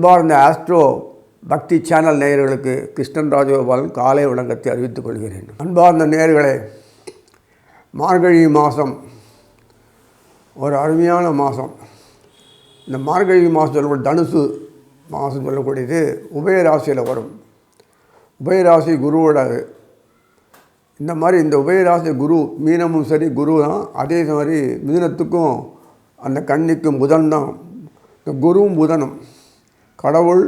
அன்பார்ந்த ஆஸ்ட்ரோ பக்தி சேனல் நேயர்களுக்கு கிருஷ்ணன் ராஜகோபாலன் காலை வணக்கத்தை அறிவித்துக் கொள்கிறேன். அன்பார்ந்த நேயர்களே, மார்கழி மாதம் ஒரு அருமையான மாதம். இந்த மார்கழி மாதம் சொல்லக்கூடிய தனுசு மாதம் சொல்லக்கூடியது உபயராசியில் வரும். உபயராசி குருவோட இந்த மாதிரி இந்த உபயராசி குரு மீனமும் சரி குரு தான். அதே மாதிரி மிதுனத்துக்கும் அந்த கன்னிக்கும் புதன் தான். இந்த குருவும் புதனும் கடவுள்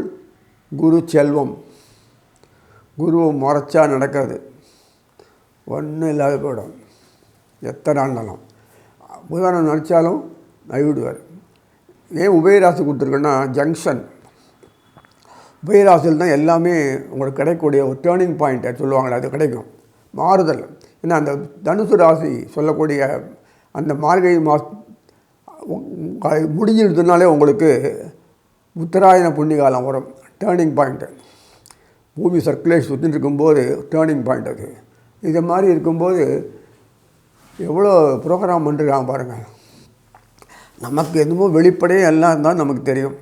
குரு செல்வம். குருவை முறைச்சா நடக்காது, ஒன்றும் இல்லாத போயிடும். எத்தனை ஆண்டாலும் புதனை நினச்சாலும் நைவிடுவார். ஏன் உபயராசி கொடுத்துருக்கேன்னா ஜங்ஷன். உபயராசியில் தான் எல்லாமே உங்களுக்கு கிடைக்கக்கூடிய ஒரு டேர்னிங் பாயிண்ட்டை சொல்லுவாங்களே, அது கிடைக்கும். மாறுதல். ஏன்னா அந்த தனுசு ராசி சொல்லக்கூடிய அந்த மார்கழி மாதம் முடிஞ்சிருந்ததுனாலே உங்களுக்கு உத்தராயண புண்ணியகாலம் வரும். Turning point. பூமி சர்க்குலேஷன் சுற்றின்னு இருக்கும்போது டேர்னிங் பாயிண்ட் அது. இது மாதிரி இருக்கும்போது எவ்வளோ ப்ரோக்ராம் பண்ணிருக்காங்க பாருங்கள். நமக்கு எதுவும் வெளிப்படையே எல்லாம் தான் நமக்கு தெரியும்.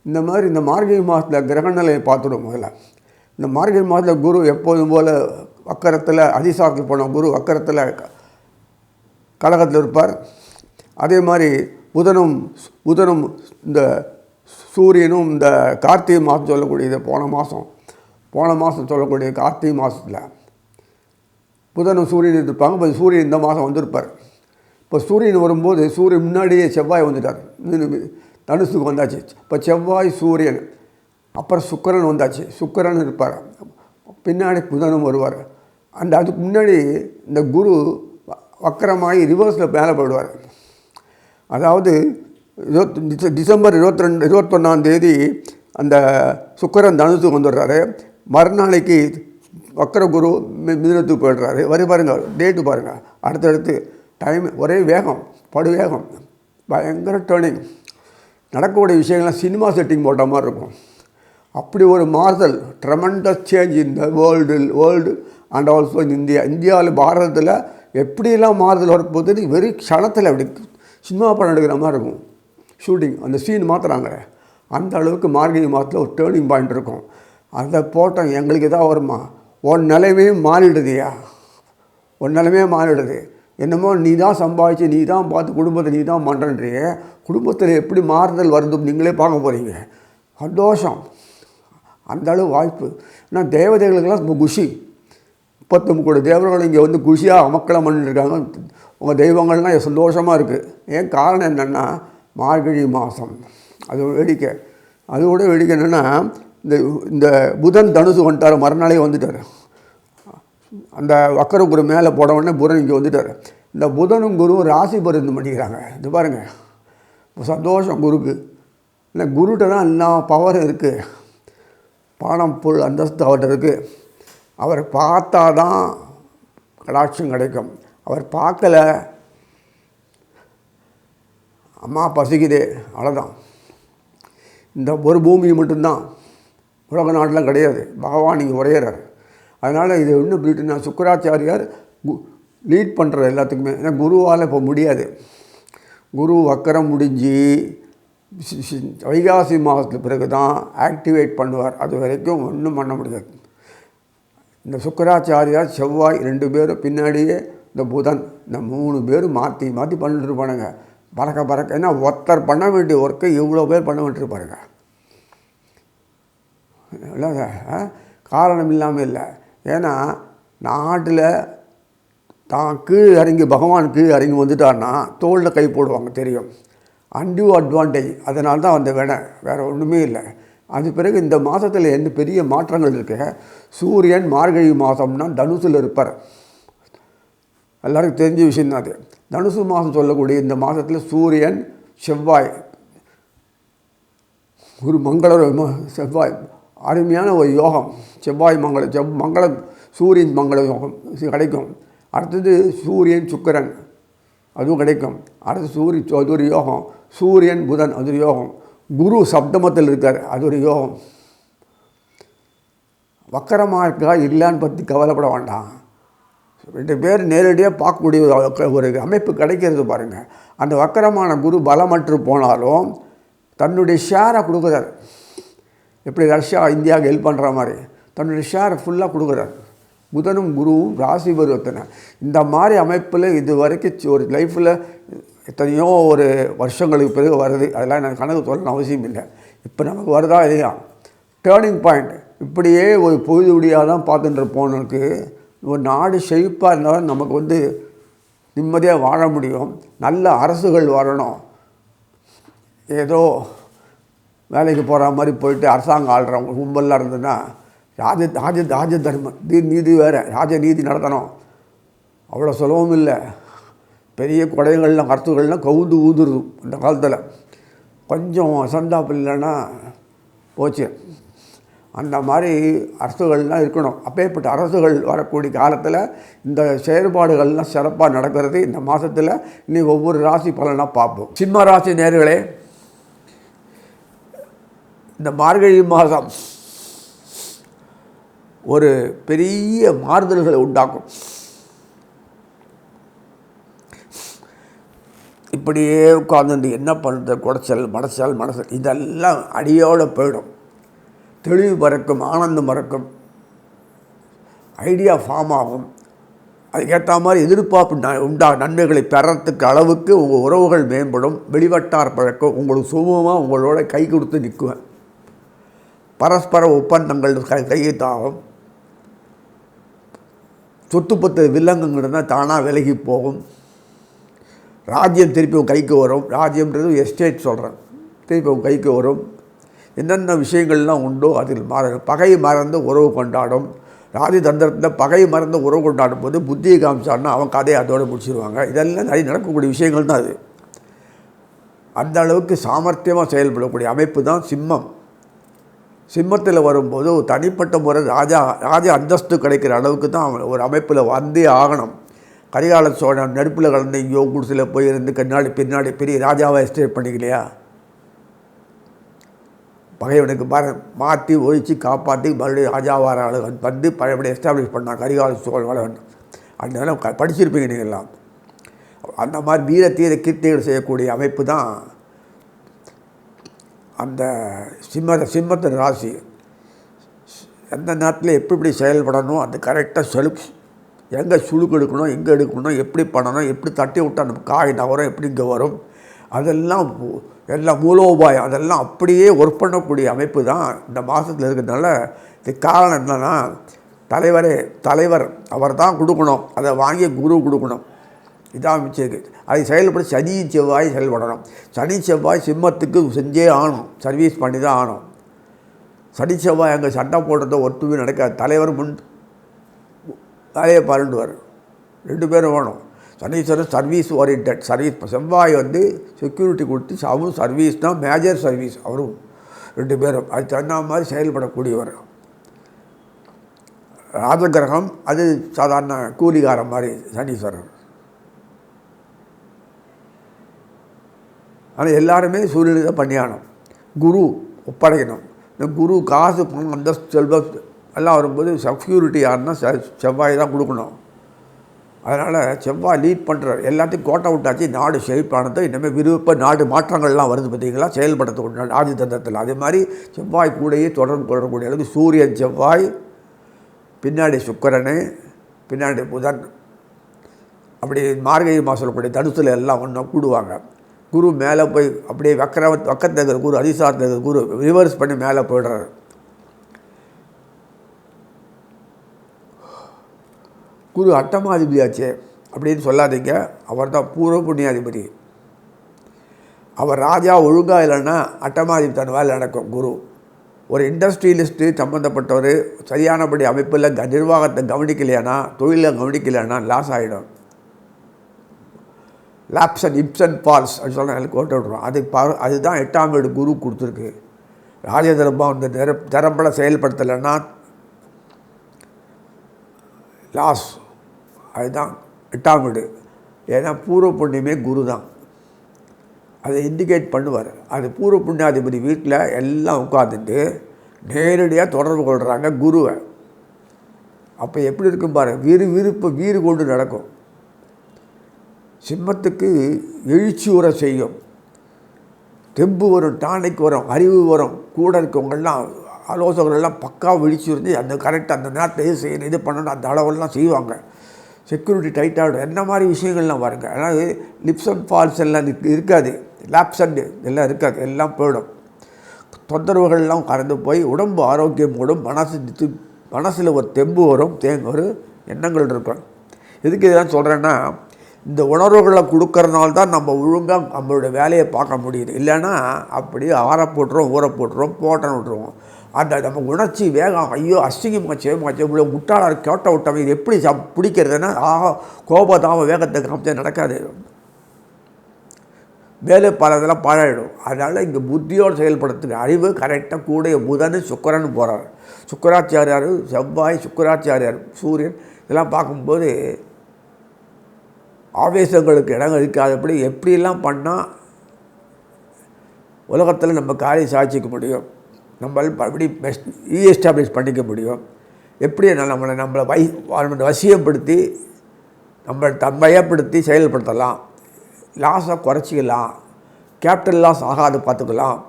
இந்த மாதிரி இந்த மார்கழி மாதத்தில் கிரகநிலையை பார்த்துடும். முதல்ல இந்த மார்கழி மாதத்தில் குரு எப்போதும் போல் வக்கரத்தில் அதிசாரத்தில் போன குரு வக்கரத்தில் கடகத்தில் இருப்பார். அதே மாதிரி புதனும் இந்த சூரியனும் இந்த கார்த்திகை மாதம் சொல்லக்கூடியது போன மாதம் சொல்லக்கூடிய கார்த்திகை மாதத்தில் புதனும் சூரியன் இருப்பாங்க. இப்போ சூரியன் இந்த மாதம் வந்திருப்பார். இப்போ சூரியன் வரும்போது சூரியன் முன்னாடியே செவ்வாய் வந்துட்டார். தனுசுக்கு வந்தாச்சு. இப்போ செவ்வாய் சூரியன், அப்புறம் சுக்கிரன் வந்தாச்சு. சுக்கிரன் இருப்பார், பின்னாடி புதனும் வருவார். அதுக்கு முன்னாடி இந்த குரு வக்கரமாகி ரிவர்ஸில் மேலே போயிடுவார். அதாவது டிசம்பர் 21 அந்த சுக்கிரன் தனுசுக்கு வந்துடுறாரு. மறுநாளைக்கு வக்கர குரு மிதுனத்துக்கு போயிடுறாரு. பாருங்கள், டேட்டு பாருங்கள். அடுத்தடுத்து டைம் ஒரே வேகம், படுவேகம், பயங்கர டேர்னிங். நடக்கக்கூடிய விஷயங்கள்லாம் சினிமா செட்டிங் போட்ட மாதிரி இருக்கும். அப்படி ஒரு மாறுதல், tremendous change in the world and also in இந்தியாவில் பாரதத்தில் எப்படியெல்லாம் மாறுதல் வரப்போகுது. வெறும் க்ஷணத்தில் அப்படி சினிமா படம் எடுக்கிற மாதிரி இருக்கும். ஷூட்டிங் அந்த சீன் மாற்றுறாங்க. அந்த அளவுக்கு மார்கழி மாதத்தில் ஒரு டேர்னிங் பாயிண்ட் இருக்கும். அதை போட்டோம் எங்களுக்கு எதாவது வருமா? உன் நிலைமையே மாறிடுதுயா, உன் நிலைமையே மாறிடுது. என்னமோ நீ தான் சம்பாதிச்சு நீ தான் பார்த்து குடும்பத்தை நீ தான் பண்ணுறன்றியே. குடும்பத்தில் எப்படி மாறுதல் வருது நீங்களே பார்க்க போகிறீங்க. சந்தோஷம், அந்த அளவு வாய்ப்பு. ஏன்னா தேவதைகளுக்கெல்லாம் ரொம்ப குஷி. 39 கோடி தேவர்கள் இங்கே வந்து குஷியாக அமக்கலம் பண்ணிட்டுருக்காங்க. உங்கள் தெய்வங்கள்லாம் சந்தோஷமாக இருக்குது. ஏன் காரணம் என்னென்னா மார்கழி மாதம். அது வேடிக்கை. அதோட வேடிக்கை என்னென்னா இந்த புதன் தனுசு வந்துட்டார். மறுநாளே வந்துட்டார். அந்த வக்கர குரு மேலே போட உடனே புதன் இங்கே வந்துட்டார். இந்த புதனும் குருவும் ராசி பருந்து பண்ணிக்கிறாங்க. இது பாருங்கள், சந்தோஷம் குருக்கு. இல்லை, குருகிட்ட தான் எல்லா பவரும் இருக்குது. பணம் புல் அந்தஸ்து அவர்கிட்ட இருக்குது. அவர் பார்த்தா தான் கடாட்சம் கிடைக்கும். அவர் பார்க்கல, அம்மா பசிக்குதே, அவ்வளோதான். இந்த ஒரு பூமி மட்டும்தான், உலக நாட்டெலாம் கிடையாது. பகவான் இங்கே உரையிறார். அதனால் இது இன்னும் இப்படின்னா சுக்கராச்சாரியார் லீட் பண்ணுற எல்லாத்துக்குமே. ஏன்னா குருவால் இப்போ முடியாது. குரு வக்கரம் முடிஞ்சு வைகாசி மாதத்துக்கு பிறகு தான் ஆக்டிவேட் பண்ணுவார். அது வரைக்கும் ஒன்றும் பண்ண முடியாது. இந்த சுக்கராச்சாரியார் செவ்வாய் 2 பேரும் பின்னாடியே இந்த புதன், இந்த 3 பேரும் மாற்றி பண்ணிட்டு இருப்பானுங்க. பறக்க. ஏன்னா ஒருத்தர் பண்ண வேண்டிய ஒர்க்கை இவ்வளோ பேர் பண்ண வேண்டியிருப்பாருங்க. இல்லைங்க, காரணம் இல்லாமல் இல்லை. ஏன்னா நாட்டில் தான் கீழ் இறங்கி பகவான் கீழ் இறங்கி வந்துட்டார்னா தோளில் கை போடுவாங்க, தெரியும். Undue advantage. அதனால தான் அந்த வேறு ஒன்றுமே இல்லை. அது பிறகு இந்த மாதத்தில் என்ன பெரிய மாற்றங்கள் இருக்கு. சூரியன் மார்கழி மாதம்னா தனுசில் இருப்பார். எல்லாருக்கும் தெரிஞ்ச விஷயம் தான் அது. தனுசு மாதம் சொல்லக்கூடிய இந்த மாதத்தில் சூரியன் செவ்வாய் ஒரு செவ்வாய் அருமையான ஒரு யோகம். செவ்வாய் மங்களம் சூரியன் மங்கள யோகம் கிடைக்கும். அடுத்தது சூரியன் சுக்கிரன், அதுவும் கிடைக்கும். அடுத்து அது ஒரு யோகம். சூரியன் புதன், அது ஒரு யோகம். குரு சப்தமத்தில் இருக்கார், அது ஒரு யோகம். வக்கரமாக இருக்கா இல்லைன்னு பற்றி கவலைப்பட வேண்டாம். 2 பேர் நேரடியாக பார்க்கக்கூடிய ஒரு அமைப்பு கிடைக்கிறது பாருங்கள். அந்த வக்கரமான குரு பலமற்று போனாலும் தன்னுடைய ஷேரை கொடுக்குறார். எப்படி ரஷ்யா இந்தியாவுக்கு ஹெல்ப் பண்ணுற மாதிரி தன்னுடைய ஷேரை ஃபுல்லாக கொடுக்குறாரு. புதனும் குருவும் ராசி பரிவர்த்தனை. இந்த மாதிரி அமைப்பில் இது வரைக்கும் ஒரு லைஃப்பில் எத்தனையோ ஒரு வருஷங்களுக்கு பிறகு வருது. அதெல்லாம் எனக்கு கணக்கு சொல்லணும்னு அவசியம் இல்லை. இப்போ நமக்கு வருதா இல்லையா டேர்னிங் பாயிண்ட். இப்படியே ஒரு பொழுது விடியாக தான் பார்த்துட்டு போனதுக்கு ஒரு நாடு செழிப்பாக இருந்தாலும் நமக்கு நிம்மதியாக வாழ முடியும். நல்ல அரசுகள் வரணும். ஏதோ வேலைக்கு போகிற மாதிரி போயிட்டு அரசாங்கம் ஆள்றவங்க கும்பலாக இருந்ததுன்னா ராஜ தர்மம் நீதி வேறு ராஜநீதி நடத்தணும். அவ்வளோ சுலபம் இல்லை. பெரிய கொடைகள்லாம் கருத்துக்கள்லாம் கவுந்து ஊதுருது இந்த காலத்தில். கொஞ்சம் அசந்தாப்பு இல்லைன்னா போச்சு. அந்த மாதிரி அரசுகள்லாம் இருக்கணும். அப்பேற்பட்ட அரசுகள் வரக்கூடிய காலத்தில் இந்த செயல்பாடுகள்லாம் சிறப்பாக நடக்கிறது இந்த மாதத்தில். இன்னும் ஒவ்வொரு ராசி பலனாக பார்ப்போம். சிம்ம ராசி நேயர்களே, இந்த மார்கழி மாதம் ஒரு பெரிய மாறுதல்களை உண்டாக்கும். இப்படியே உட்கார்ந்து என்ன பண்ணுறது, குடைச்சல் மனசல் இதெல்லாம் அடியோடு போயிடும். தெளிவு பறக்கும், ஆனந்தம் பறக்கும், ஐடியா ஃபார்ம் ஆகும். அதுக்கேற்ற மாதிரி எதிர்பார்ப்பு நன்மைகளை பெறத்துக்கு அளவுக்கு உங்கள் உறவுகள் மேம்படும். வெளிவட்டார் பழக்கம் உங்களுக்கு சுமூகமாக உங்களோட கை கொடுத்து நிற்குவேன். பரஸ்பர ஒப்பந்தங்கள் கையெழுத்தாகும். சொத்து பத்து வில்லங்கங்கிறதுனா தானாக விலகி போகும். ராஜ்யம் திருப்பி கைக்கு வரும். ராஜ்யம்ன்றது எஸ்டேட் சொல்கிறேன். திருப்பி கைக்கு வரும். என்னென்ன விஷயங்கள்லாம் உண்டோ அதில் பகை மறந்து உறவு கொண்டாடும். ராஜதந்திரத்தில் பகை மறந்து உறவு கொண்டாடும் போது புத்தியை காமிச்சான்னா அவன் கதையை அதோடு முடிச்சிடுவாங்க. இதெல்லாம் நிறைய நடக்கக்கூடிய விஷயங்கள் தான் அது. அந்த அளவுக்கு சாமர்த்தியமாக செயல்படக்கூடிய அமைப்பு தான் சிம்மம். சிம்மத்தில் வரும்போது ஒரு தனிப்பட்ட முறை ராஜ அந்தஸ்து கிடைக்கிற அளவுக்கு தான் ஒரு அமைப்பில் வந்தே ஆகணும். கரிகால சோழன் நெருப்பில் கலந்து இங்கேயோ குடிசில் போய் இருந்து பின்னாடி பெரிய ராஜாவை எஸ்டேட் பண்ணிக்கலையா? பகைவனுக்கு மாற்றி ஒழித்து காப்பாற்றி மறுபடியும் ராஜாவார வந்து பழையபடி எஸ்டாப்ளிஷ் பண்ணான் கரிகால சோழன். அதனால படிச்சிருப்பீங்க நீங்கள்லாம். அந்த மாதிரி வீரத்தீர கீர்த்திகள் செய்யக்கூடிய அமைப்பு தான் அந்த சிம்மத்தின் ராசி. எந்த நேரத்தில் எப்படி செயல்படணும், அது கரெக்டாக எங்கே சுழுக்கு எடுக்கணும், எங்கே எடுக்கணும், எப்படி பண்ணணும், எப்படி தட்டி விட்டால் நம்ம காய் நகரம் எப்படி இங்கே வரும், அதெல்லாம் எல்லாம் மூலோபாயம் அதெல்லாம் அப்படியே ஒர்க் பண்ணக்கூடிய அமைப்பு தான் இந்த மாதத்தில் இருக்கிறதுனால. இது காரணம் என்னென்னா தலைவர் அவர் தான் கொடுக்கணும். அதை வாங்கி குரு கொடுக்கணும். இதான் மிச்சம். அதை செயல்பட சனி செவ்வாய் செயல்படணும். சனி செவ்வாய் சிம்மத்துக்கு செஞ்சே ஆகணும். சர்வீஸ் பண்ணி தான் ஆகணும். சனி செவ்வாய் அங்கே சண்டை போடுறதோ ஒட்டுமே நடக்காது. தலைவர் முன் வேலையை பாருண்டுவார். 2 பேரும் வேணும். Saneeswaran service orient. செவ்வாய் செக்யூரிட்டி கொடுத்து அவரும் சர்வீஸ் தான் மேஜர் சர்வீஸ். அவரும் 2 பேரும் அது தகுந்த மாதிரி செயல்படக்கூடியவர். ராஜகிரகம் அது சாதாரண கூலிகாரம் மாதிரி சனீஸ்வரர். ஆனால் எல்லாருமே சூரியனை தான் பண்ணியாகணும். குரு ஒப்படைக்கணும். இந்த குரு காசு பணம் அந்த செல்வம் எல்லாம் வரும்போது செக்யூரிட்டி யாருன்னா செவ்வாய் தான் கொடுக்கணும். அதனால் செவ்வாய் லீட் பண்ணுறார். எல்லாத்தையும் கோட்டை விட்டாச்சு. நாடு செழிப்பானது. இனிமேல் விருப்ப நாடு மாற்றங்கள்லாம் வருது பார்த்தீங்களா செயல்படுத்தக்கூடிய ராஜதந்திரத்தில். அதே மாதிரி செவ்வாய் கூடையே தொடர்பு கொள்ளக்கூடிய அளவுக்கு சூரியன் செவ்வாய், பின்னாடி சுக்கிரன், பின்னாடி புதன், அப்படி மார்கழி மாதம் சொல்லக்கூடிய தனுசில் எல்லாம் ஒன்றா கூடுவாங்க. குரு மேலே போய் அப்படியே வக்கத்தில் இருக்கிற குரு அதிசாரத்தில் இருக்கிற குரு ரிவர்ஸ் பண்ணி மேலே போய்டுறாரு. குரு அட்டமாதிபதியாச்சே அப்படின்னு சொல்லாதீங்க. அவர் தான் பூர்வ புண்ணியாதிபதி. அவர் ராஜா ஒழுங்காக இல்லைன்னா அட்டமாதிபதி தன் வேலை நடக்கும். குரு ஒரு இண்டஸ்ட்ரியலிஸ்ட்டு சம்மந்தப்பட்டவர் சரியானபடி அமைப்பில் நிர்வாகத்தை கவனிக்கலையானா, தொழிலை கவனிக்கலையானா லாஸ் ஆகிடும். Laps and ebbs and falls அப்படின்னு சொல்ல கோட்டை விட்ருவோம். அதுதான் 8ஆம் வீடு குரு கொடுத்துருக்கு. ராஜதர்மம் திறம்பட செயல்படுத்தலைன்னா லாஸ். அதுதான் 8ஆம் வீடு. ஏன்னா பூர்வ புண்ணியமே குரு தான் அதை இண்டிகேட் பண்ணுவார். அது பூர்வ புண்ணியாதிபதி வீட்டில் எல்லாம் உட்காந்துட்டு நேரடியாக தொடர்பு கொள்கிறாங்க குருவை. அப்போ எப்படி இருக்கும் பாருங்கள். வீறு கொண்டு நடக்கும். சிம்மத்துக்கு எழுச்சி உர செய்யும். தெம்பு வரும், டானிக் வரும், அறிவு வரும். கூட இருக்கவங்கெல்லாம் ஆலோசகர்கள்லாம் பக்காவாக விழிச்சிருந்து அந்த கரெக்டாக அந்த நேரத்தை இது செய்யணும், இது பண்ணணும், அந்த அளவெல்லாம் செய்வாங்க. செக்யூரிட்டி டைட்டாகிடும். என்ன மாதிரி விஷயங்கள்லாம் பாருங்க. அதாவது லிப்ஸ் அண்ட் ஃபால்ஸ் எல்லாம் இருக்காது, லேப்ஸ் அண்ட் எல்லாம் இருக்காது, எல்லாம் போயிடும். தொந்தரவுகள்லாம் கறந்து போய் உடம்பு ஆரோக்கியம் கூடும், மனசில் ஒரு தெம்பு வரும், ஒரு எண்ணங்கள் இருக்கும். எதுக்கு இதெல்லாம் சொல்கிறேன்னா, இந்த உணர்வுகளை கொடுக்கறதுனால தான் நம்ம ஒழுங்காக நம்மளுடைய வேலையை பார்க்க முடியுது. இல்லைன்னா அப்படியே ஆற போட்டுருவோம், ஊற போட்டுருவோம், போட்டன்னு விட்டுருவோம். அந்த நம்ம உணர்ச்சி வேகம், ஐயோ அசிங்கமாச்சு இவ்வளோ முட்டாளாக கேட்ட விட்டோம், இது எப்படி பிடிக்கிறதுன்னா கோபதாம வேகத்தை காமிச்சா நடக்காது. வேலை பல இதெல்லாம் பாழாயிடும். அதனால் இங்கே புத்தியோடு செயல்படுறதுக்கு அறிவு கரெக்டாக கூட புதன் சுக்கிரன் போகிறார். சுக்கராச்சாரியார், செவ்வாய், சுக்கராச்சாரியார், சூரியன் இதெல்லாம் பார்க்கும்போது ஆவேசங்களுக்கு இடம் இருக்காதபடி எப்படியெல்லாம் பண்ணால் உலகத்தில் நம்ம காரியம் சாதிச்சிக்க முடியும், நம்ம அப்படி ரீஎஸ்டாப்ளிஷ் பண்ணிக்க முடியும், எப்படி நம்மளை வசியப்படுத்தி நம்ம பயப்படுத்தி செயல்படுத்தலாம், லாஸை குறைச்சிக்கலாம், கேபிட்டல் லாஸ் ஆகாது பார்த்துக்கலாம்,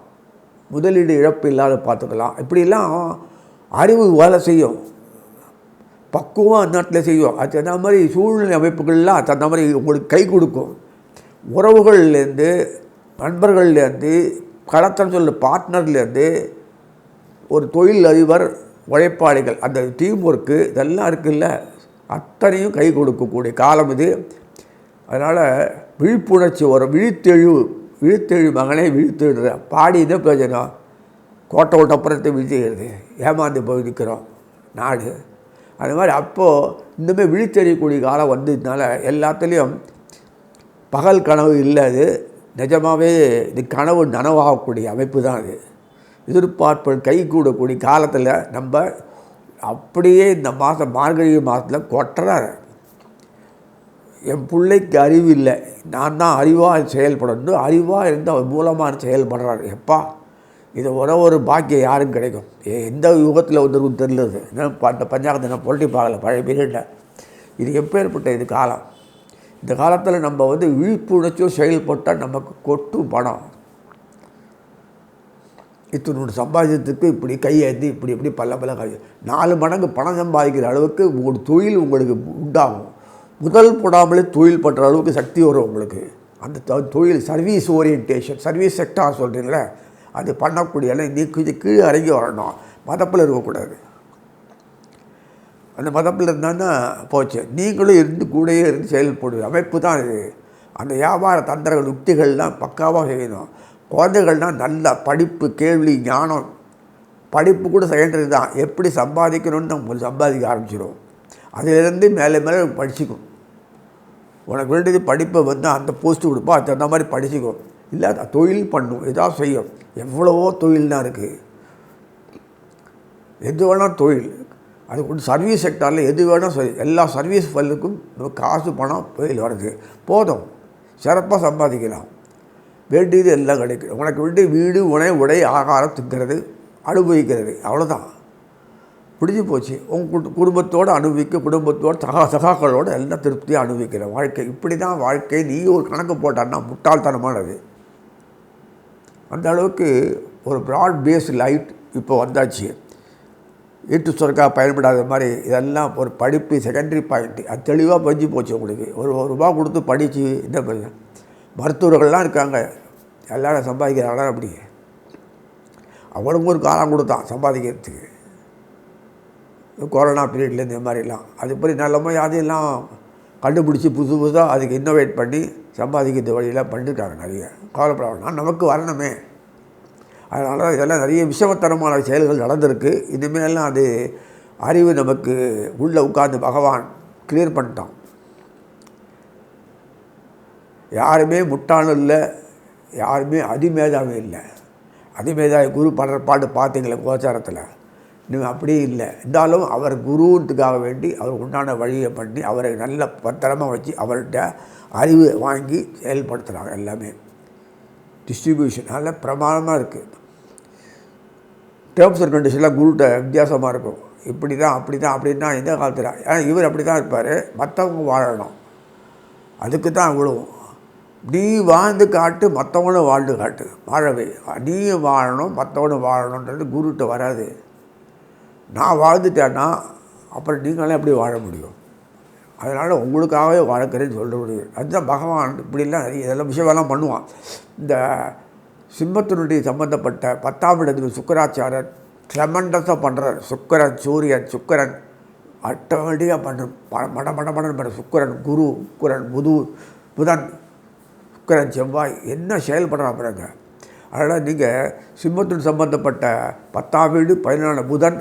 முதலீடு இழப்பு இல்லாத பார்த்துக்கலாம். இப்படிலாம் அறிவு வேலை செய்யும், பக்குவம் அந்த இடத்துல செய்யும். அது தகுந்த மாதிரி சூழ்நிலை அமைப்புகள்லாம் தகுந்த மாதிரி உங்களுக்கு கை கொடுக்கும். உறவுகள்லேருந்து, நண்பர்கள்லேருந்து, கடத்தல் சொல்ல பார்ட்னர்லேருந்து, ஒரு தொழில் அதிபர், உழைப்பாளிகள், அந்த டீம் ஒர்க்கு இதெல்லாம் இருக்குல்ல, அத்தனையும் கை கொடுக்கக்கூடிய காலம் இது. அதனால் விழிப்புணர்ச்சி வரும். விழித்தெழு மகனே விழித்தெழுற பாடி தான் பிரயோஜனம். கோட்டை விட்ட அப்புறத்தை விழித்தெழுது, ஏமாந்து போய் நிற்கிறோம் நாடு. அது மாதிரி அப்போது இந்தமாதிரி விழித்தெறியக்கூடிய காலம் வந்ததுனால எல்லாத்துலேயும் பகல் கனவு இல்லை, அது நிஜமாகவே இது கனவு நனவாகக்கூடிய அமைப்பு தான் அது. எதிர்பார்ப்புகள் கை கூடக்கூடிய காலத்தில் நம்ம அப்படியே இந்த மாதம் மார்கழி மாதத்தில் கொட்டுறாரு. என் பிள்ளைக்கு அறிவு இல்லை, நான் தான் அறிவாக செயல்படணும், அறிவாக இருந்து அவர் மூலமாக செயல்படுறாரு. எப்பா இது ஒரு பாக்கியம் யாரும் கிடைக்கும், எந்த யுகத்தில் வந்துருக்கும் தெரியலது. என்ன பஞ்சாங்கத்தை நான் புரட்டி பார்க்கல பழைய பீரியடில். இது எப்பேற்பட்ட இது காலம். இந்த காலத்தில் நம்ம விழிப்புணர்ச்சியும் செயல்பட்டால் நமக்கு கொட்டும் பணம். இத்தனோட சம்பாதிச்சதுக்கு இப்படி கையேந்தி இப்படி பல 4 மடங்கு பணம் சம்பாதிக்கிற அளவுக்கு ஒரு தொழில் உங்களுக்கு உண்டாகும். முதல் போடாமலே தொழில் பண்ணுற அளவுக்கு சக்தி வரும் உங்களுக்கு. அந்த தொழில் சர்வீஸ் ஓரியன்டேஷன், சர்வீஸ் செக்டார் சொல்கிறீங்களே, அது பண்ணக்கூடிய நீ கொஞ்சம் கீழே இறங்கி வரணும், மதப்பில் இருக்கக்கூடாது. அந்த மதப்பில் இருந்தான்னா போச்சு. நீங்களும் இருந்து கூடயே இருந்து செயல்படுவது அமைப்பு தான் இது. அந்த வியாபார தந்திரங்கள் யுக்திகள்லாம் பக்காவாக செய்யணும். குழந்தைகள்னால் நல்ல படிப்பு, கேள்வி, ஞானம், படிப்பு கூட செகண்டரி தான். எப்படி சம்பாதிக்கணும்னு நம்ம சம்பாதிக்க ஆரம்பிச்சிடும். அதிலிருந்து மேலே படிச்சுக்கும். உனக்கு வேண்டியது படிப்பை அந்த போஸ்ட்டு கொடுப்பா, அது அந்த மாதிரி படிச்சுக்கும். இல்லை தொழில் பண்ணும், ஏதாவது செய்யும். எவ்வளவோ தொழில் தான் இருக்குது, எது வேணால் தொழில். அது கொண்டு சர்வீஸ் செக்டாரில் எது வேணால் எல்லா சர்வீஸ் ஃபல்லுக்கும் காசு பணம் தொழில் வருது, போதும், சிறப்பாக சம்பாதிக்கலாம். வேண்டியது எல்லாம் கிடைக்கும். உனக்கு வேண்டிய வீடு, உடை, ஆகாரம், திங்கிறது, அனுபவிக்கிறது, அவ்வளோதான். பிடிச்சி போச்சு. உங்கள் குடும்பத்தோடு அனுபவிக்க, குடும்பத்தோடு சகாக்களோடு எல்லாம் திருப்தியாக அனுபவிக்கிற வாழ்க்கை. இப்படி தான் வாழ்க்கை. நீ ஒரு கணக்கு போட்டான்னா முட்டாள்தனமானது. அந்த அளவுக்கு ஒரு ப்ராட் பேஸ்ட் லைட் இப்போ வந்தாச்சு. வீட்டு சொர்க்கா பயன்படாத மாதிரி இதெல்லாம் ஒரு படிப்பு செகண்டரி பாயிண்ட்டு. அது தெளிவாக பஞ்சு போச்சு உங்களுக்கு. ஒரு ரூபா கொடுத்து படித்து என்ன பண்ண. மருத்துவர்கள்லாம் இருக்காங்க, எல்லோரும் சம்பாதிக்கிறாங்க. அப்படி அவனுக்கும் ஒரு காலம் கொடுத்தான் சம்பாதிக்கிறதுக்கு. கொரோனா பீரியட்லேருந்து இந்த மாதிரிலாம் அதுபடி நல்ல அதெல்லாம் கண்டுபிடிச்சி புதுசாக அதுக்கு இன்னோவேட் பண்ணி சம்பாதிக்கிறது வழியெல்லாம் பண்ணியிருக்காங்க நிறைய. கவலைப்படாமல் நமக்கு வரணுமே. அதனால் இதெல்லாம் நிறைய விஷமத்தனமான செயல்கள் நடந்திருக்கு. இனிமேலாம் அது அறிவு நமக்கு உள்ளே உட்கார்ந்து பகவான் கிளியர் பண்ணிட்டான். யாருமே முட்டாளும் இல்லை, யாருமே அதிமேதாவும் இல்லை. அதிமேதாவி குரு படுற பாட்டு பார்த்தீங்களே கோச்சாரத்தில், இன்னும் அப்படியே இல்லை. இருந்தாலும் அவர் குருன்றதுக்காக வேண்டி அவருக்கு உண்டான வழியை பண்ணி அவரை நல்ல பத்திரமாக வச்சு அவர்கிட்ட அறிவு வாங்கி செயல்படுத்துகிறாங்க. எல்லாமே டிஸ்ட்ரிபியூஷன் நல்ல பிரமாதமாக இருக்குது. டேர்ம்ஸ் அண்ட் கண்டிஷன்லாம் குருட்ட வித்தியாசமாக இருக்கும். இப்படி தான் அப்படி தான் அப்படின்னா இந்த காலத்தில். ஏன்னா இவர் அப்படி தான் இருப்பார், மற்றவங்க வாழணும், அதுக்கு தான் இவ்வளோ. நீ வாழ்ந்து காட்டு, மற்றவனும் வாழ்ந்து காட்டு, வாழவே. நீ வாழணும், மற்றவனும் வாழணுன்றது குருகிட்ட வராது. நான் வாழ்ந்துட்டேன்னா அப்புறம் நீங்களே எப்படி வாழ முடியும்? அதனால் உங்களுக்காகவே வாழ்க்கிறேன்னு சொல்ல முடியும். அதுதான் பகவான் இப்படிலாம் இதெல்லாம் விஷயமெல்லாம் பண்ணுவான். இந்த சிம்மத்தினுடைய சம்பந்தப்பட்ட 10ஆம் இடத்துக்கு சுக்கராச்சாரர் ட்ரெமண்டஸாக பண்ணுறார். சுக்கரன் ஆட்டோமேட்டிக்காக பண்ணுற சுக்கரன் குரு, புதன், சுக்கரன் செவ்வாய் என்ன செயல்படுறான் பாருங்க. அதனால் நீங்கள் சிம்மத்தின் சம்பந்தப்பட்ட 10ஆம் வீடு 14 புதன்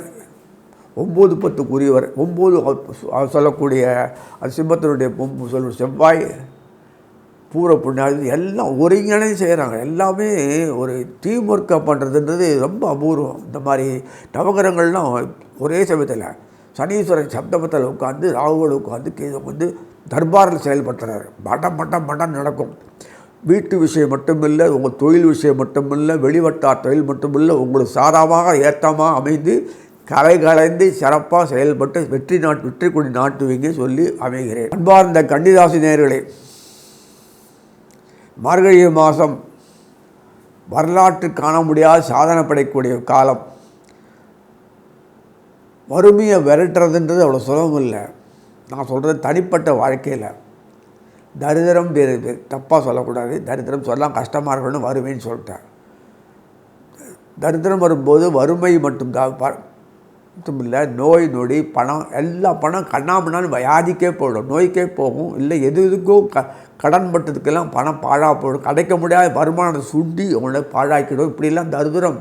9 10க்குரியவர் 9 சொல்லக்கூடிய அது சிம்மத்தினுடைய சொல்ல செவ்வாய் பூர புண்ணியம் எல்லாம் ஒருங்கிணைந்து செய்கிறாங்க. எல்லாமே ஒரு டீம் ஒர்க்காக பண்ணுறதுன்றது ரொம்ப அபூர்வம். இந்த மாதிரி நவகிரகங்கள்லாம் ஒரே சமயத்தில் சனீஸ்வரன் சப்தமத்தில் உட்காந்து ராகுவோடு உட்காந்து தர்பாரில் செயல்படுத்துறாரு. மடம் நடக்கும். வீட்டு விஷயம் மட்டுமில்லை, உங்கள் தொழில் விஷயம் மட்டுமில்லை, வெளிவட்டார் தொழில் மட்டுமில்லை, உங்களுக்கு சாதகமாக ஏற்றமாக அமைந்து கலை கலைந்து சிறப்பாக செயல்பட்டு வெற்றி கொடி நாட்டுவீங்க சொல்லி அமைகிறேன். அன்பார்ந்த கன்னிராசி நேயர்களே, மார்கழி மாதம் வரலாற்று காண முடியாத சாதனை படைக்கக்கூடிய காலம். வறுமையை விரட்டுறதுன்றது அவ்வளோ சுலபம் இல்லை. நான் சொல்கிறது தனிப்பட்ட வாழ்க்கையில் தரித்திரம் தப்பாக சொல்லக்கூடாது. தரித்திரம் சொல்லலாம், கஷ்டமாக இருக்கணும்னு வறுமைன்னு சொல்லிட்டேன். தரித்திரம் வரும்போது வறுமை மட்டும்தான் இல்லை, நோய் நொடி பணம் எல்லா பணம் கண்ணாமண்ணான்னு வியாதிக்கே போயிடும், நோய்க்கே போகும். இல்லை எதுக்கும் கடன் பட்டதுக்கெல்லாம் பணம் பாழாக போயிடும். கிடைக்க முடியாத வருமானத்தை சுண்டி அவங்கள பாழாக்கிடும். இப்படிலாம் தரித்திரம்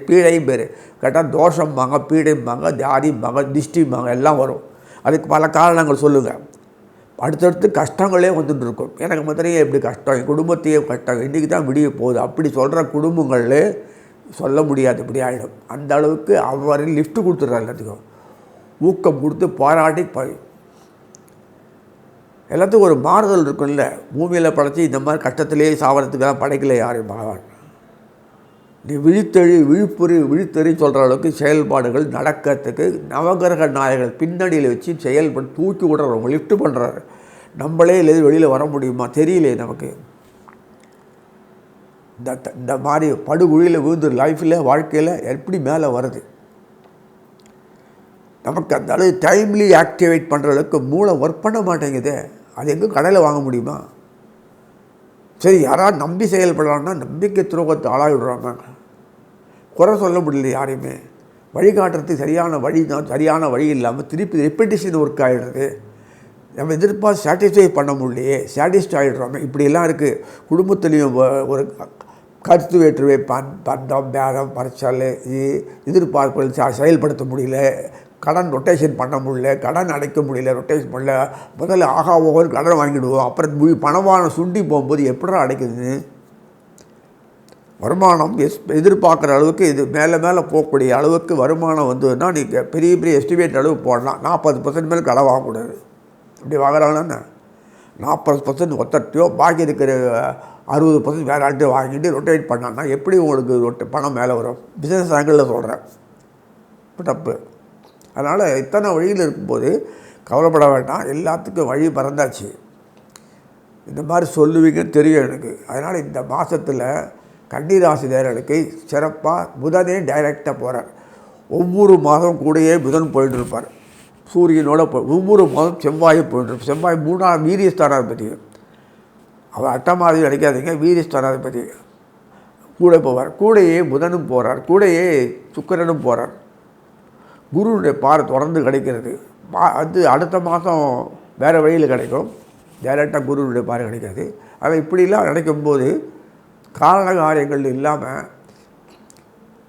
பீடையும் பேர் கேட்டால் தோஷம்பாங்க, பீடைம்பாங்க, தியாதிம்பாங்க, திஷ்டிம்பாங்க எல்லாம் வரும். அதுக்கு பல காரணங்கள் சொல்லுங்கள். அடுத்தடுத்து கஷ்டங்களே வந்துட்டு இருக்கும். எனக்கு மாத்திரையே எப்படி கஷ்டம், என் குடும்பத்தையே கஷ்டம், இன்றைக்கி தான் விடிய போகுது அப்படி சொல்கிற குடும்பங்களே சொல்ல முடியாது. இப்படி ஆகிடும். அந்த அளவுக்கு அவர் லிஃப்ட்டு கொடுத்துட்றாரு. எல்லாத்துக்கும் ஊக்கம் கொடுத்து பாராட்டி எல்லாத்துக்கும் ஒரு மாறுதல் இருக்கும்ல. பூமியில் படைச்சி இந்த மாதிரி கஷ்டத்திலே சாவறதுக்கெல்லாம் படைக்கல யாரையும் பகவான். நீ விழித்தறி சொல்கிற அளவுக்கு செயல்பாடுகள் நடக்கிறதுக்கு நவகிரக நாயகர்கள் பின்னணியில் வச்சு செயல்பட்டு தூக்கி விடுறவங்க லிஃப்ட்டு பண்ணுறாரு. நம்மளே இல்லை வெளியில் வர முடியுமா தெரியலையே நமக்கு. இந்த மாதிரி படுகுழியில் விழுந்து லைஃப்பில் வாழ்க்கையில் எப்படி மேலே வருது நமக்கு. அந்த அளவு டைம்லி ஆக்டிவேட் பண்ணுற அளவுக்கு மூளை ஒர்க் பண்ண மாட்டேங்குது. அது எங்கே கடையில் வாங்க முடியுமா? சரி, யாராவது நம்பி செயல்படலான்னா நம்பிக்கை துரோகத்தை ஆளாகிடுறாங்க. குறை சொல்ல முடியல யாரையுமே. வழிகாட்டுறதுக்கு சரியான வழி இல்லாமல் திருப்பி ரெப்பிட்டேஷன் ஒர்க் ஆகிடுறது. நம்ம எதிர்பார்த்து சாட்டிஸ்ஃபை பண்ண முடியலையே, சாட்டிஸ்ஃபை ஆகிடுறோம். இப்படியெல்லாம் இருக்குது. குடும்பத்துலேயும் ஒரு கருத்து வேற்றுமை, பந்தம், பேரம், பரிசல், எதிர்பார்ப்புகள் செயல்படுத்த முடியல, கடன் ரொட்டேஷன் பண்ண முடியல, கடன் அடைக்க முடியல, ரொட்டேஷன் பண்ணல. முதல்ல ஒவ்வொரு கடன் வாங்கிடுவோம், அப்புறம் பணமான சுண்டி போகும்போது எப்படா அடைக்குது? வருமானம் எதிர்பார்க்குற அளவுக்கு இது மேலே போகக்கூடிய அளவுக்கு வருமானம் வந்ததுன்னா நீங்கள் பெரிய எஸ்டிமேட் அளவு போடலாம். 40% மேலே கடன் வாங்கக்கூடாது. இப்படி வாங்குறாங்கன்னா 40% ஒத்தட்டையோ பாக்கி இருக்கிற 60% வேறு ஆள்கிட்ட வாங்கிட்டு ரொட்டேட் பண்ணான்னா எப்படி உங்களுக்கு பணம் மேலே வரும்? பிஸ்னஸ் ஆங்கிளில் சொல்கிறேன். இப்போ தப்பு. அதனால் இத்தனை வழியில் இருக்கும்போது கவலைப்பட வேண்டாம். எல்லாத்துக்கும் வழி பறந்தாச்சு. இந்த மாதிரி சொல்லுவீங்கன்னு தெரியும் எனக்கு. அதனால் இந்த மாதத்தில் கன்னிராசி நேயர்களுக்கு சிறப்பாக புதனே டைரெக்டாக போகிறார். ஒவ்வொரு மாதம் கூடயே புதன் போயிட்டு இருப்பார். சூரியனோட ஒவ்வொரு மாதம் செவ்வாயை போயிட்டு. செவ்வாய் 3ஆம் வீரியஸ்தானாதிபதி. அவர் அட்டமாதிரி நினைக்காதீங்க, வீரியஸ்தானாதிபதி கூட போவார். கூடையே புதனும் போகிறார், கூடையே சுக்கிரனும் போகிறார். குருவுடைய பார்வை தொடர்ந்து கிடைக்கிறது. அது அடுத்த மாதம் வேறு வழியில் கிடைக்கும். டைரெக்டாக குருவுடைய பார்வை கிடைக்காது. அதை இப்படிலாம் கிடைக்கும்போது காரண காரியங்கள் இல்லாமல்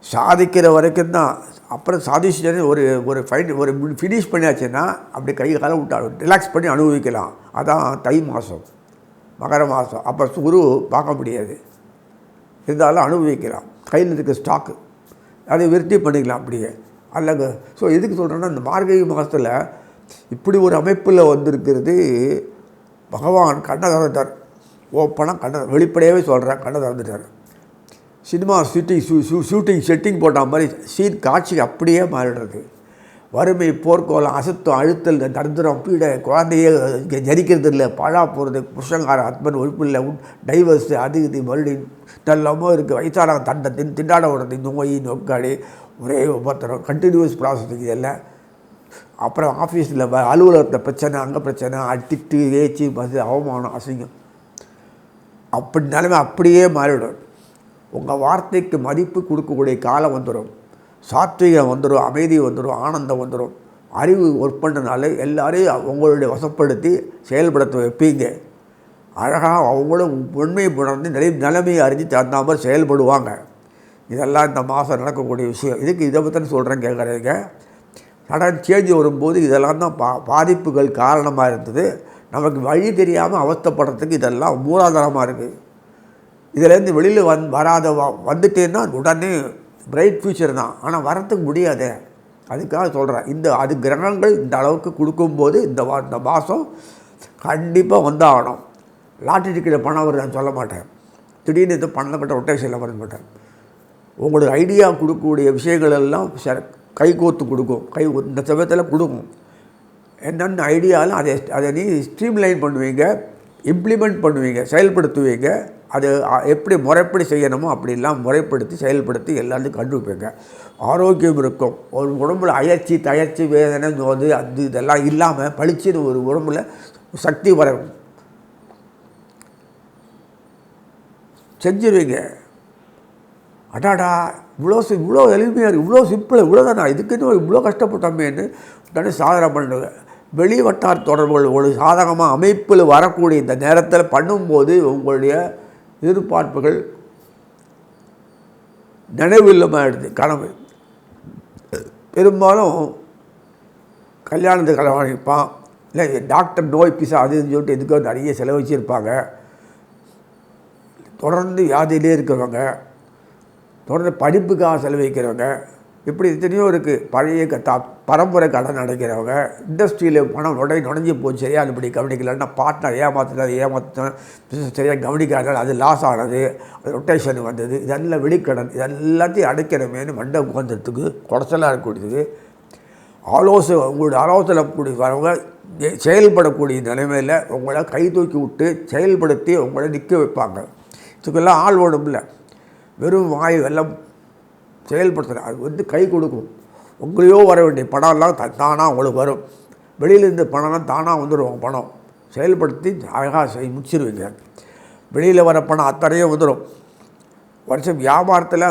சாதிக்கிற வரைக்கும் தான். அப்புறம் சாதிச்சுட்டு ஒரு ஃபினிஷ் பண்ணியாச்சுன்னா அப்படி கை கால விட்டு ரிலாக்ஸ் பண்ணி அனுபவிக்கலாம். அதான் தை மாதம், மகர மாதம். அப்போ குரு பார்க்க முடியாது, இருந்தாலும் அனுபவிக்கலாம். கையில் இருக்க ஸ்டாக்கு அதை விருத்தி பண்ணிக்கலாம் அப்படியே அல்லங்க. ஸோ எதுக்கு சொல்கிறேன்னா, இந்த மார்கழி மாதத்தில் இப்படி ஒரு அமைப்பில் வந்திருக்கிறது. பகவான் கண்ணை திறந்துட்டார். ஓப்பனாக வெளிப்படையாகவே சொல்கிறேன், கண்ணை திறந்துட்டார். சினிமா ஷூட்டிங் செட்டிங் போட்ட மாதிரி காட்சி அப்படியே மாறிடுறது. வறுமை, போர்க்கோலம், அசுத்தம், அழுத்தல், தரித்திரம், பீடை, குழந்தையே ஜரிக்கிறது இல்லை, பழா போகிறது, புருஷங்கார ஹஸ்பண்ட் ஒய்ஃபு இல்லை, டைவர்ஸு, அது இது மறுபடியும் நல்லமோ இருக்குது, வயசானவங்க தண்டை திண்டாட விடுறது, நோய் நொக்காடி ஒரே ஒவ்வொருத்தரும் கண்டினியூஸ் ப்ராசஸிங் இதெல்லாம். அப்புறம் ஆஃபீஸில் அலுவலகத்தில் பிரச்சனை, அங்கே பிரச்சனை, திட்டு, ஏச்சு, பஸ், அவமானம், அசிங்கம். அப்படி நிலைமை அப்படியே மாறிவிடும். உங்கள் வார்த்தைக்கு மதிப்பு கொடுக்கக்கூடிய காலம் வந்துடும், சாத்விகம் வந்துடும், அமைதி வந்துடும், ஆனந்தம் வந்துடும். அறிவு ஒர்க் பண்ணுறதுனால எல்லாரையும் உங்களுடைய வசப்படுத்தி செயல்படுத்த வைப்பீங்க. அழகாக அவங்களும் உண்மையை உணர்ந்து நிலைமையை அறிஞ்சு தகுந்த மாதிரி செயல்படுவாங்க. இதெல்லாம் இந்த மாதம் நடக்கக்கூடிய விஷயம். இதுக்கு இதை பற்றி சொல்கிறேன் கேட்குறீங்க. சடன் சேஞ்ச் வரும்போது இதெல்லாம் தான் பாதிப்புகள் காரணமாக இருந்தது. நமக்கு வழி தெரியாமல் அவஸ்தைப்படுறதுக்கு இதெல்லாம் மூலாதாரமாக இருக்குது. இதிலேருந்து வெளியில் வராத வந்துட்டேன்னா உடனே பிரைட் ஃப்யூச்சர் தான். ஆனால் வரத்துக்கு முடியாது. அதுக்காக சொல்கிறேன், அது கிரகங்கள் இந்த அளவுக்கு கொடுக்கும்போது இந்த மாதம் கண்டிப்பாக வந்தாகணும். லாட்ரி டிக்கெட்டில் பணம் வருது நான் சொல்ல மாட்டேன். திடீர்னு இது பண்ணப்பட்ட ரொட்டேஷனில் வர மாட்டேன். உங்களுக்கு ஐடியா கொடுக்கக்கூடிய விஷயங்கள் எல்லாம் கைகோத்து கொடுக்கும். இந்த சமயத்தில் கொடுக்கும். என்னென்ன ஐடியாலும் அதை நீ ஸ்ட்ரீம்லைன் பண்ணுவீங்க, இம்ப்ளிமெண்ட் பண்ணுவீங்க, செயல்படுத்துவீங்க. அது எப்படி முறைப்படி செய்யணுமோ அப்படிலாம் முறைப்படுத்தி செயல்படுத்தி எல்லாத்தையும் கண்டுபிடிப்பீங்க. ஆரோக்கியம் இருக்கும். ஒரு உடம்புல அயற்சி, தயர்ச்சி, வேதனை, நோது, அது இதெல்லாம் இல்லாமல் பளிச்சுன்னு ஒரு உடம்புல சக்தி வரும். செஞ்சிருவீங்க. அடாடா இவ்வளோ எளிமையாக இருக்குது, இவ்வளோ சிம்பிள், இவ்வளோ தானே, இதுக்குன்னு இவ்வளோ கஷ்டப்பட்டோமேன்னு உடனே சாதனை பண்ணுங்க. வெளி வட்டார தொடர்புகள் ஒரு சாதகமாக அமைப்பில் வரக்கூடிய இந்த நேரத்தில் பண்ணும்போது உங்களுடைய எதிர்பார்ப்புகள் நினைவில்லமாகிடுது. கனவு பெரும்பாலும் கல்யாணத்துக்கு கலவாணிப்பான், இல்லை டாக்டர் நோய் பிசா அது சொல்லிட்டு எதுக்கோ நிறைய செலவழிச்சிருப்பாங்க. தொடர்ந்து வியாதியிலே இருக்கிறவங்க, தொடர்ந்து படிப்புக்காக செலவழிக்கிறவங்க, இப்படி எத்தனையோ இருக்குது. பழைய பரம்பரை கடன் அடைக்கிறவங்க, இண்டஸ்ட்ரியில் பணம் நுழைஞ்சு போச்சு, சரியாக அதுபடி கவனிக்கலன்னா பார்ட்னர் ஏமாற்றினா பிஸ்னஸ் சரியாக கவனிக்காதனால அது லாஸ் ஆனது, அது ரொட்டேஷன் வந்தது, இதெல்லாம் வெளிக்கடன், இதெல்லாத்தையும் அடைக்கிறமேனு மண்டை உட்காந்துறதுக்கு குறைச்சலாக இருக்கக்கூடியது. உங்களுடைய ஆலோசனை கூடிய வரவங்க செயல்படக்கூடிய நிலைமையில் உங்களை கை தூக்கி விட்டு செயல்படுத்தி உங்களை நிற்க வைப்பாங்க. இதுக்கெல்லாம் ஆள் ஓடும்ல, வெறும் வாய் வெள்ளம் செயல்படுத்துகிறேன். அது கை கொடுக்கும். உங்களையோ வர வேண்டிய பணம்லாம் தானாக உங்களுக்கு வரும். வெளியிலேருந்து பணம்லாம் தானாக வந்துடும். பணம் செயல்படுத்தி அழகாக முடிச்சிருவீங்க. வெளியில் வர பணம் அத்தனையும் வந்துடும். வருஷம் வியாபாரத்தில்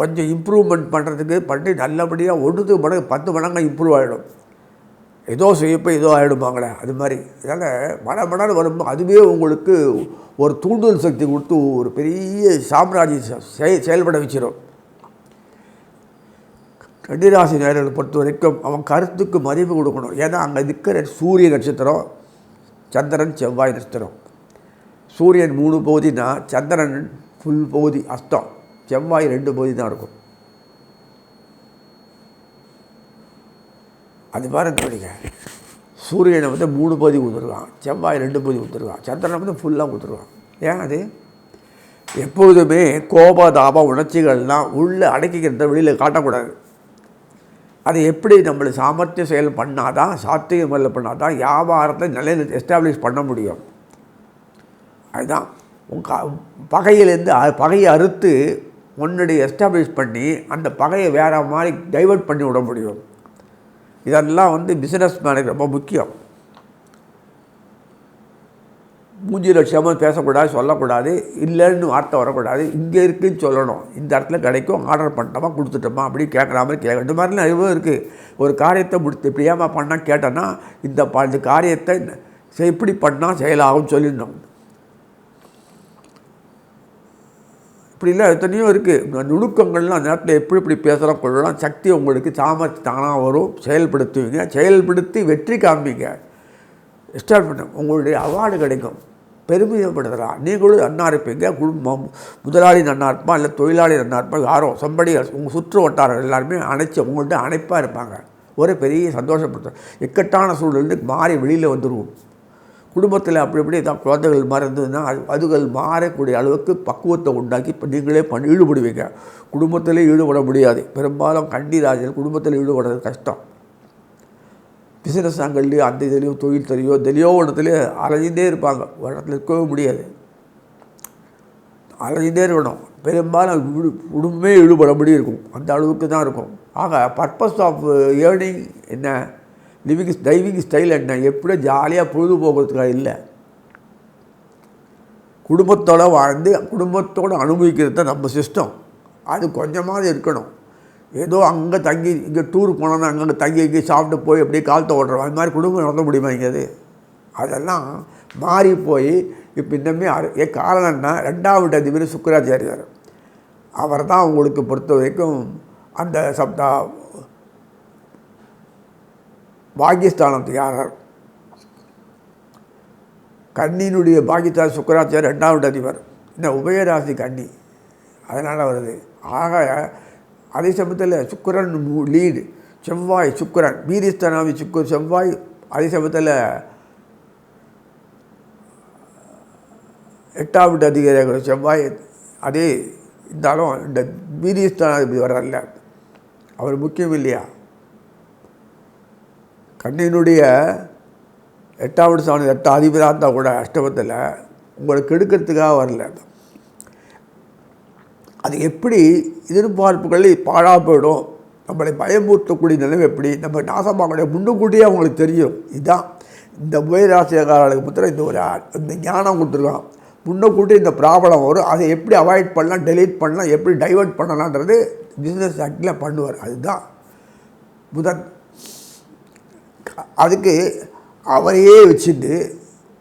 கொஞ்சம் இம்ப்ரூவ்மெண்ட் பண்ணுறதுக்கு பண்ணி நல்லபடியாக 1 மடங்கு 10 மடங்கு இம்ப்ரூவ் ஆகிடும். ஏதோ செய்யப்போ ஏதோ ஆகிடுமாங்களே அது மாதிரி. இதனால் மடன்னு வரும்போது அதுவே உங்களுக்கு ஒரு தூண்டுதல் சக்தி கொடுத்து ஒரு பெரிய சாம்ராஜ்யம் செயல்பட வச்சிடும். கன்னிராசி நேரங்களை பொறுத்த வரைக்கும் அவன் கருத்துக்கு மதிப்பு கொடுக்கணும். ஏன்னா அங்கே இருக்கிற சூரிய நட்சத்திரம், சந்திரன், செவ்வாய் நட்சத்திரம். சூரியன் 3 பகுதினா சந்திரன் ஃபுல் பகுதி அஸ்தம், செவ்வாய் 2 பகுதி தான் இருக்கும். அது மாதிரி கவனிங்க. சூரியனை 3 பகுதி ஊற்றுருவான், செவ்வாய் 2 பகுதி ஊற்றுருவான், சந்திரனை ஃபுல்லாக ஊற்றுருவான். ஏன் அது எப்பொழுதுமே கோபதாப உணர்ச்சிகள்லாம் உள்ளே அடக்கிக்கிறத வெளியில் காட்டக்கூடாது. அது எப்படி நம்மளுக்கு சாமர்த்திய செயல் பண்ணால் தான், சாத்திய முறையில் பண்ணால் தான் வியாபாரத்தை நிலையில் எஸ்டாப்ளிஷ் பண்ண முடியும். அதுதான் பகையிலேருந்து பகையை அறுத்து முன்னாடி எஸ்டாப்ளிஷ் பண்ணி அந்த பகையை வேறு மாதிரி டைவெர்ட் பண்ணி விட முடியும். இதெல்லாம் பிஸ்னஸ் மேனுக்கு ரொம்ப முக்கியம். மூஞ்சி லட்சியமாக பேசக்கூடாது, சொல்லக்கூடாது, இல்லைன்னு வார்த்தை வரக்கூடாது. இங்கே இருக்குதுன்னு சொல்லணும். இந்த இடத்துல கிடைக்கும், ஆர்டர் பண்ணிட்டோமா கொடுத்துட்டோமா அப்படி கேட்குற மாதிரி கேட்க. இந்த மாதிரிலாம் அறிவும் இருக்குது. ஒரு காரியத்தை இப்படி ஏமா பண்ணால் கேட்டோன்னா இந்த காரியத்தை எப்படி பண்ணால் செயலாகும் சொல்லிடணும். இப்படிலாம் எத்தனையோ இருக்குது. நுணுக்கங்கள்லாம் அந்த நேரத்தில் எப்படி பேசுகிறோம் கொள்ளலாம். சக்தி உங்களுக்கு சாமர்த்தியம் தானாக வரும். செயல்படுத்துவீங்க, செயல்படுத்தி வெற்றி காமிங்க. ஸ்டார்ட் பண்ண உங்களுடைய அவார்டு கிடைக்கும். பெருமிதப்படுத்துகிறான். நீங்களும் நன்னா இருப்பீங்க. குடும்பம் முதலாளி நன்னா இருப்பான், இல்லை தொழிலாளி நன்னா இருப்பான், யாரோ சம்படி உங்கள் சுற்று வட்டாரம் எல்லாருமே உங்கள்கிட்ட அணைப்பாக இருப்பாங்க. ஒரு பெரிய சந்தோஷப்படுத்தும். இக்கட்டான சூழலுக்கு மாறி வெளியில் வந்துடுவோம். குடும்பத்தில் அப்படி இப்படி தான் குழந்தைகள் மறந்ததுன்னா அதுகள் மாறக்கூடிய அளவுக்கு பக்குவத்தை உண்டாக்கி இப்போ நீங்களே ஈடுபடுவீங்க. குடும்பத்திலே ஈடுபட முடியாது. பெரும்பாலும் கன்னிராசியில் குடும்பத்தில் ஈடுபடுறது கஷ்டம். பிஸ்னஸ் ஆங்கிள்லேயோ அந்த இதுலேயோ தொழில் தெரியோ இடத்துலையோ அலைஞ்சிட்டே இருப்பாங்க. ஒரு இடத்துல இருக்கவே முடியாது, அலைஞ்சிட்டே இருக்கணும். பெரும்பாலும் குடும்பமே ஈடுபடபடி இருக்கும், அந்த அளவுக்கு தான் இருக்கும். ஆக பர்பஸ் ஆஃப் ஏர்னிங் என்ன, டைவிங் ஸ்டைல் என்ன, எப்படி ஜாலியாக பொழுதுபோக்குறதுக்காக இல்லை, குடும்பத்தோடு வாழ்ந்து குடும்பத்தோடு அனுபவிக்கிறது தான் நம்ம சிஸ்டம். அது கொஞ்சமாவது இருக்கணும். ஏதோ அங்கே தங்கி இங்கே டூர் போனோன்னா அங்கே தங்கி இங்கே சாப்பிட்டு போய் அப்படியே காலத்தை ஓடுறோம். அது மாதிரி குடும்பம் நடத்த முடியுமா இங்கே? அதெல்லாம் மாறி போய் இப்போ இன்னமே காரணம் என்ன, 2வது அதிபதி சுக்கிராச்சாரியார். அவர் தான் உங்களுக்கு பொறுத்த வரைக்கும் அந்த பாகிஸ்தானத்துக்கு யாரார் கன்னியினுடைய பாகிஸ்தான் சுக்கிராச்சாரியர் 2வது அதிபர். இந்த உபயராசி கன்னி, அதனால் வருது. ஆக அதே சமயத்தில் சுக்கிரன் லீடு, செவ்வாய் சுக்கிரன் வீரிஸ்தானாவி செவ்வாய், அதே சமயத்தில் 8வது அதிகாரி செவ்வாய். அதே இருந்தாலும் இந்த வீரிஸ்தானாதிபதி வர்றதில்ல, அவர் முக்கியம் இல்லையா? கண்ணினுடைய 8வது ஸ்தானம் 8 அதிபதியாக இருந்தால் கூட அஷ்டமத்தில் உங்களுக்கு எடுக்கிறதுக்காக வரல. அது எப்படி எதிர்பார்ப்புகள் பாழாக போயிடும், நம்மளை பயமுறுத்தக்கூடிய நிலைமை எப்படி, நம்ம நாசமாகக்கூடிய முன்னுக்கூட்டியே அவங்களுக்கு தெரியும். இதுதான் இந்த உபயராசிக்காரர்களுக்கு மாத்திரம் இந்த ஞானம் கொடுத்துருக்கான். முன்னக்கூட்டி இந்த ப்ராப்ளம் வரும், அதை எப்படி அவாய்ட் பண்ணலாம், டெலீட் பண்ணலாம், எப்படி டைவெர்ட் பண்ணலான்றது பிஸ்னஸ் ஆக்டில் பண்ணுவார். அதுதான் புதன். அதுக்கு அவரையே வச்சுட்டு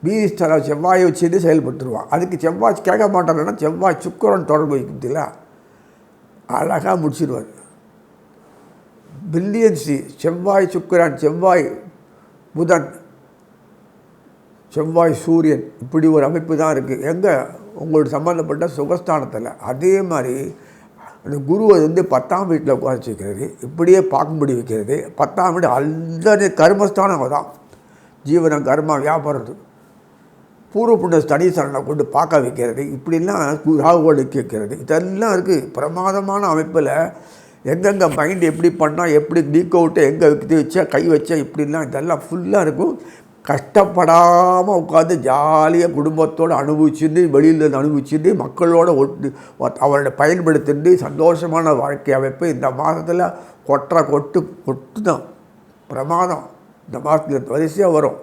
வீரிஸ்தான செவ்வாயை வச்சுட்டு செயல்பட்டுருவான். அதுக்கு செவ்வாய் கேட்க மாட்டாங்கன்னா செவ்வாய் சுக்கிரன் தொடர்பு வைக்கிறதுல அழகாக முடிச்சிடுவார். பில்லியன்சி செவ்வாய் சுக்கிரன், செவ்வாய் புதன், செவ்வாய் சூரியன், இப்படி ஒரு அமைப்பு தான் இருக்குது. எங்கே உங்களுக்கு சம்மந்தப்பட்ட சுகஸ்தானத்தில். அதே மாதிரி அந்த குருவை 10ஆம் வீட்டில் உட்கார வைக்கிறது, இப்படியே பார்க்கும்படி வைக்கிறது. 10ஆம் வீடு அந்த கர்மஸ்தானம் தான், ஜீவனம் கர்மா வியாபாரத்து பூர்வ புண்ணிய ஸ்டடீஸ்னை கொண்டு பார்க்க வைக்கிறது, இப்படிலாம் ராகுவோடு வைக்கிறது. இதெல்லாம் இருக்குது. பிரமாதமான அமைப்பில் எங்கெங்கே மைண்ட் எப்படி பண்ணால், எப்படி லீக் அவுட்டு, எங்கே இது வச்சா கை வச்சா, இப்படிலாம் இதெல்லாம் ஃபுல்லாக இருக்கும். கஷ்டப்படாமல் உட்காந்து ஜாலியாக குடும்பத்தோடு அனுபவிச்சுட்டு, வெளியில் அனுபவிச்சுட்டு, மக்களோட அவரோட பயன்படுத்திட்டு சந்தோஷமான வாழ்க்கை அமைப்பு இந்த மாதத்தில் கொட்டு தான் பிரமாதம். இந்த மாதத்தில் வரிசையாக வரும்.